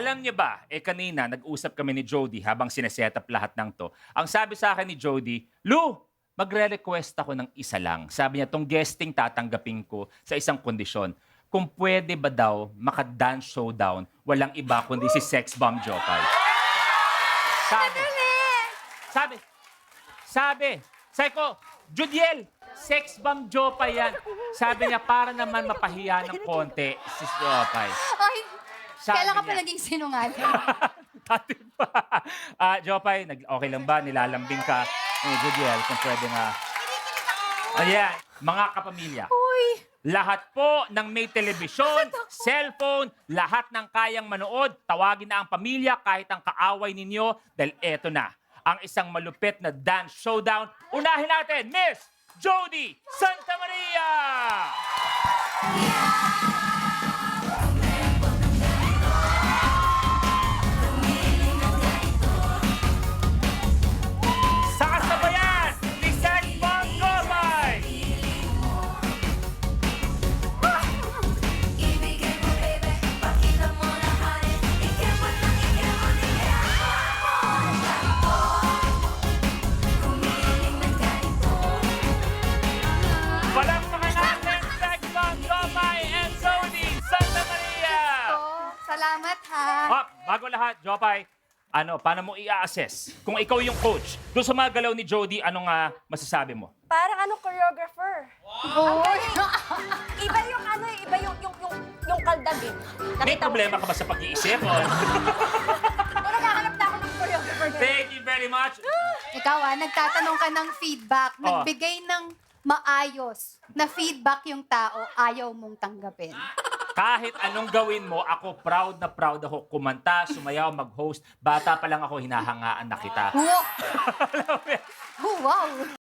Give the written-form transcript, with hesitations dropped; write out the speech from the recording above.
Alam niyo ba, kanina nag-usap kami ni Jody habang sineset up lahat ng 'to. Ang sabi sa akin ni Jody, "Lu, magre-request ako ng isa lang." Sabi niya, "'Tong guesting tatanggapin ko sa isang kondisyon. Kung pwede ba daw maka-dance showdown, walang iba kundi si Sex Bomb Jopay." Sabi, sabi, sabi ko, "Judiel, Sex Bomb Jopay yan." Sabi niya, para naman mapahiya ng konti si Jopay. Ay, Sabi kailan ka pa niya. naging sinungaling? Dati pa. Jopay, okay lang ba? Nilalambing ka ni Judiel kung pwede nga. Ayan, mga kapamilya. Uy, Lahat po ng may telebisyon, cellphone, lahat ng kayang manood, tawagin na ang pamilya kahit ang kaaway ninyo dahil eto na, ang isang malupit na dance showdown. Unahin natin, Miss Jody Santa Maria! Sa kasabayan ni Sex Bomb Jopay! Palakpakan natin Sex Bomb Jopay and Jody Santa Maria! salamat ha. Bago lahat, Jopay, paano mo i-assess? Kung ikaw yung coach, doon sa mga galaw ni Jody, anong masasabi mo? Parang choreographer. Uy. Iba yung iba yung kaldag eh. May Nakita mo? problema ka ba sa pag-iisip? Naghahanap na ako ng choreographer. Thank you very much. Ikaw nagtatanong ka ng feedback. Oh. Nagbigay ng maayos na feedback yung tao, ayaw mong tanggapin. Kahit anong gawin mo, ako proud na proud ako kumanta, sumayaw, mag-host. Bata pa lang ako, hinahangaan na kita. Wow! Wow!